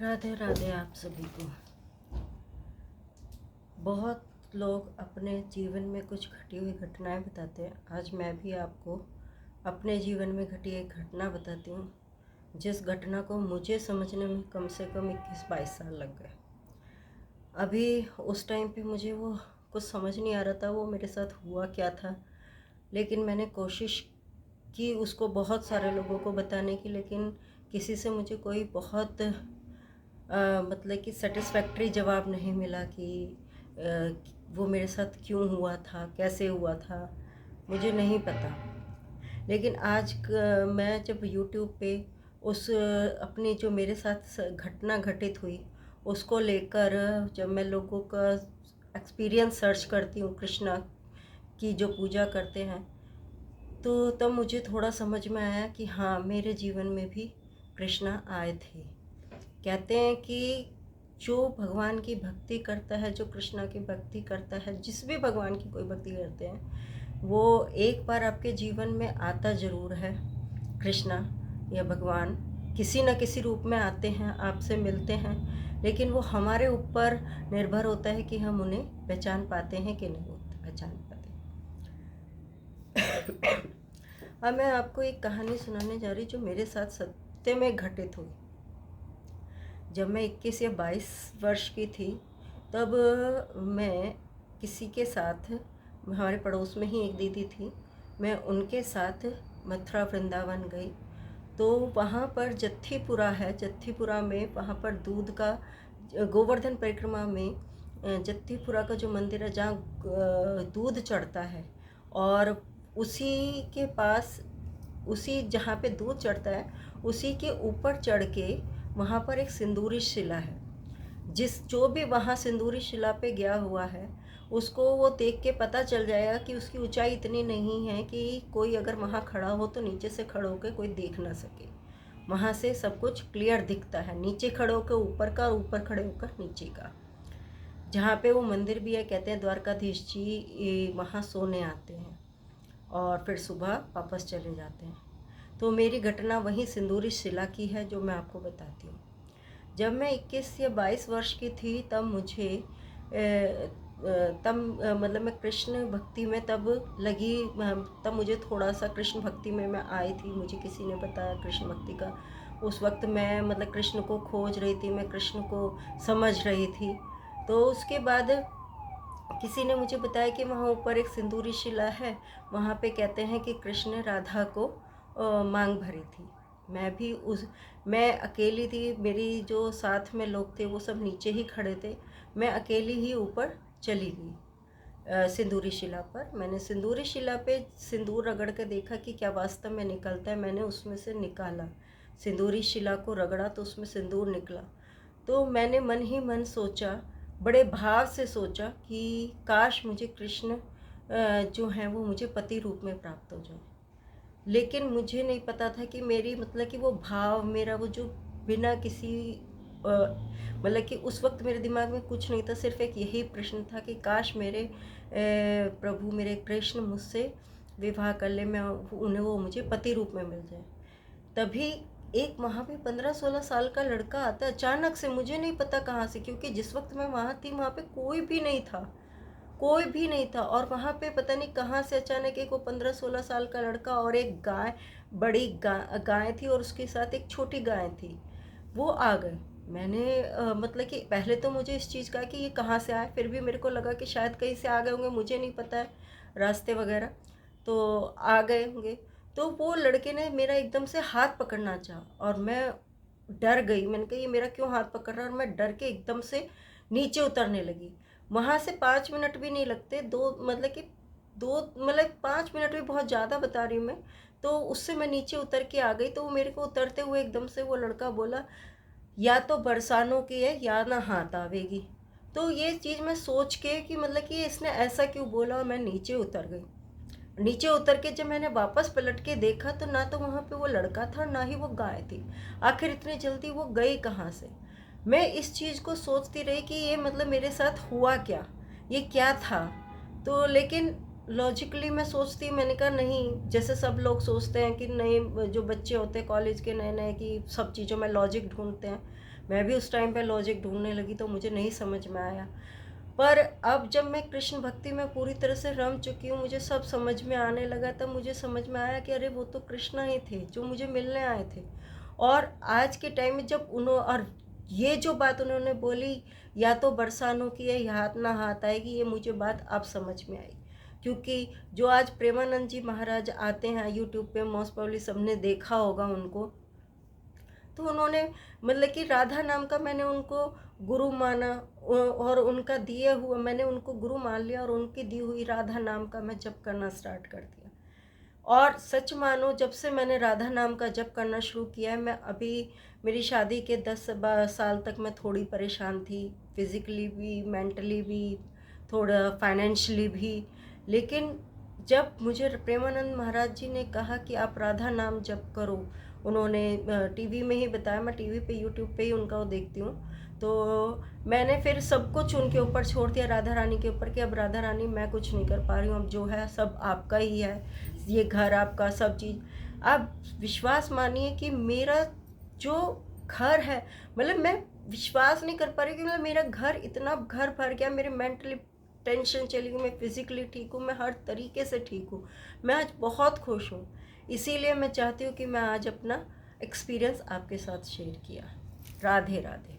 राधे राधे आप सभी को। बहुत लोग अपने जीवन में कुछ घटी हुई घटनाएं बताते हैं। आज मैं भी आपको अपने जीवन में घटी एक घटना बताती हूँ, जिस घटना को मुझे समझने में कम से कम 21-22 साल लग गए। अभी उस टाइम पे मुझे वो कुछ समझ नहीं आ रहा था वो मेरे साथ हुआ क्या था, लेकिन मैंने कोशिश की उसको बहुत सारे लोगों को बताने की, लेकिन किसी से मुझे कोई बहुत मतलब कि सेटिस्फैक्ट्री जवाब नहीं मिला कि वो मेरे साथ क्यों हुआ था, कैसे हुआ था, मुझे नहीं पता। लेकिन आज मैं जब यूट्यूब पे उस अपनी जो मेरे साथ घटना घटित हुई उसको लेकर जब मैं लोगों का एक्सपीरियंस सर्च करती हूँ, कृष्णा की जो पूजा करते हैं, तो तब मुझे थोड़ा समझ में आया कि हाँ, मेरे जीवन में भी कृष्णा आए थे। कहते हैं कि जो भगवान की भक्ति करता है, जो कृष्णा की भक्ति करता है, जिस भी भगवान की कोई भक्ति करते हैं, वो एक बार आपके जीवन में आता ज़रूर है। कृष्णा या भगवान किसी न किसी रूप में आते हैं, आपसे मिलते हैं, लेकिन वो हमारे ऊपर निर्भर होता है कि हम उन्हें पहचान पाते हैं कि नहीं पहचान पाते। अब मैं आपको एक कहानी सुनाने जा रही जो मेरे साथ सत्य में घटित हुई। जब मैं 21 या 22 वर्ष की थी, तब मैं किसी के साथ, हमारे पड़ोस में ही एक दीदी थी, मैं उनके साथ मथुरा वृंदावन गई। तो वहाँ पर जत्थीपुरा है, जत्थीपुरा में वहाँ पर दूध का, गोवर्धन परिक्रमा में जत्थीपुरा का जो मंदिर है जहाँ दूध चढ़ता है, और उसी के पास, उसी जहाँ पे दूध चढ़ता है उसी के ऊपर चढ़ के वहाँ पर एक सिंदूरी शिला है। जो भी वहाँ सिंदूरी शिला पे गया हुआ है उसको वो देख के पता चल जाएगा कि उसकी ऊंचाई इतनी नहीं है कि कोई अगर वहाँ खड़ा हो तो नीचे से खड़े होकर कोई देख ना सके। वहाँ से सब कुछ क्लियर दिखता है, नीचे खड़े होकर ऊपर का, ऊपर खड़े होकर नीचे का। जहाँ पे वो मंदिर भी है, कहते हैं द्वारकाधीश जी वहाँ सोने आते हैं और फिर सुबह वापस चले जाते हैं। तो मेरी घटना वहीं सिंदूरी शिला की है जो मैं आपको बताती हूँ। जब मैं 21 या 22 वर्ष की थी तब मुझे मतलब मैं कृष्ण भक्ति में तब लगी, तब मुझे थोड़ा सा कृष्ण भक्ति में मैं आई थी, मुझे किसी ने बताया कृष्ण भक्ति का। उस वक्त मैं मतलब कृष्ण को खोज रही थी, मैं कृष्ण को समझ रही थी। तो उसके बाद किसी ने मुझे बताया कि वहाँ ऊपर एक सिंदूरी शिला है, वहाँ पे कहते हैं कि कृष्ण ने राधा को मांग भरी थी। मैं अकेली थी, मेरी जो साथ में लोग थे वो सब नीचे ही खड़े थे, मैं अकेली ही ऊपर चली गई सिंदूरी शिला पर। मैंने सिंदूरी शिला पे सिंदूर रगड़ के देखा कि क्या वास्तव में निकलता है। मैंने उसमें से निकाला, सिंदूरी शिला को रगड़ा तो उसमें सिंदूर निकला। तो मैंने मन ही मन सोचा, बड़े भाव से सोचा कि काश मुझे कृष्ण जो हैं वो मुझे पति रूप में प्राप्त हो जाए। लेकिन मुझे नहीं पता था कि मेरी मतलब कि वो भाव मेरा वो जो बिना किसी मतलब कि उस वक्त मेरे दिमाग में कुछ नहीं था, सिर्फ एक यही प्रश्न था कि काश मेरे प्रभु, मेरे कृष्ण मुझसे विवाह कर ले, मैं उन्हें, वो मुझे पति रूप में मिल जाए। तभी एक वहाँ पे 15-16 साल का लड़का आता है अचानक से, मुझे नहीं पता कहाँ से, क्योंकि जिस वक्त मैं वहाँ थी वहाँ पे कोई भी नहीं था, कोई भी नहीं था। और वहाँ पे पता नहीं कहाँ से अचानक एक वो 15-16 साल का लड़का और एक गाय, बड़ी गाय थी और उसके साथ एक छोटी गाय थी, वो आ गए। मैंने मतलब कि पहले तो मुझे इस चीज़ का कि ये कहाँ से आए, फिर भी मेरे को लगा कि शायद कहीं से आ गए होंगे, मुझे नहीं पता है रास्ते वगैरह, तो आ गए होंगे। तो वो लड़के ने मेरा एकदम से हाथ पकड़ना चाहा और मैं डर गई। मैंने कहा ये मेरा क्यों हाथ पकड़ रहा है, और मैं डर के एकदम से नीचे उतरने लगी। वहाँ से 5 मिनट भी नहीं लगते, दो मतलब 5 मिनट भी बहुत ज़्यादा बता रही हूँ मैं। तो उससे मैं नीचे उतर के आ गई। तो वो मेरे को उतरते हुए एकदम से वो लड़का बोला, या तो बरसानों की है या ना हाथ आवेगी। तो ये चीज़ मैं सोच के कि मतलब कि इसने ऐसा क्यों बोला, और मैं नीचे उतर गई। नीचे उतर के जब मैंने वापस पलट के देखा तो ना तो वहाँ पे वो लड़का था, ना ही वो गाय थी। आखिर इतनी जल्दी वो गई कहाँ से। मैं इस चीज़ को सोचती रही कि ये मतलब मेरे साथ हुआ क्या, ये क्या था। तो लेकिन लॉजिकली मैं सोचती, मैंने कहा नहीं, जैसे सब लोग सोचते हैं कि नए जो बच्चे होते हैं कॉलेज के नए नए, कि सब चीज़ों में लॉजिक ढूंढते हैं। मैं भी उस टाइम पे लॉजिक ढूंढने लगी तो मुझे नहीं समझ में आया। पर अब जब मैं कृष्ण भक्ति में पूरी तरह से रम चुकी हूँ, मुझे सब समझ में आने लगा, तब मुझे समझ में आया कि अरे वो तो कृष्णा ही थे जो मुझे मिलने आए थे। और आज के टाइम में जब उन्होंने, और ये जो बात उन्होंने बोली, या तो बरसानों की है, हाथ ना हाथ आएगी, ये मुझे बात अब समझ में आई। क्योंकि जो आज प्रेमानंद जी महाराज आते हैं यूट्यूब पे, मोस्ट प्रॉब्ली सबने देखा होगा उनको, तो उन्होंने मतलब कि राधा नाम का मैंने उनको गुरु माना, और उनका दिए हुआ मैंने उनको गुरु मान लिया, और उनकी दी हुई राधा नाम का मैं जप करना स्टार्ट कर दिया। और सच मानो, जब से मैंने राधा नाम का जप करना शुरू किया है, मैं अभी, मेरी शादी के 10 साल तक मैं थोड़ी परेशान थी, फिज़िकली भी, मेंटली भी, थोड़ा फाइनेंशियली भी। लेकिन जब मुझे प्रेमानंद महाराज जी ने कहा कि आप राधा नाम जप करो, उन्होंने टीवी में ही बताया, मैं टीवी पे, यूट्यूब पे ही उनका वो देखती हूँ, तो मैंने फिर सब कुछ उनके ऊपर छोड़ दिया, राधा रानी के ऊपर, कि अब राधा रानी मैं कुछ नहीं कर पा रही हूँ, अब जो है सब आपका ही है, ये घर आपका, सब चीज़। आप विश्वास मानिए कि मेरा जो घर है, मतलब मैं विश्वास नहीं कर पा रही कि मतलब मेरा घर इतना घर भर गया, मेरे मेंटली टेंशन चली गई, मैं फिजिकली ठीक हूँ, मैं हर तरीके से ठीक हूँ, मैं आज बहुत खुश हूँ। इसीलिए मैं चाहती हूँ कि मैं आज अपना एक्सपीरियंस आपके साथ शेयर किया। राधे राधे।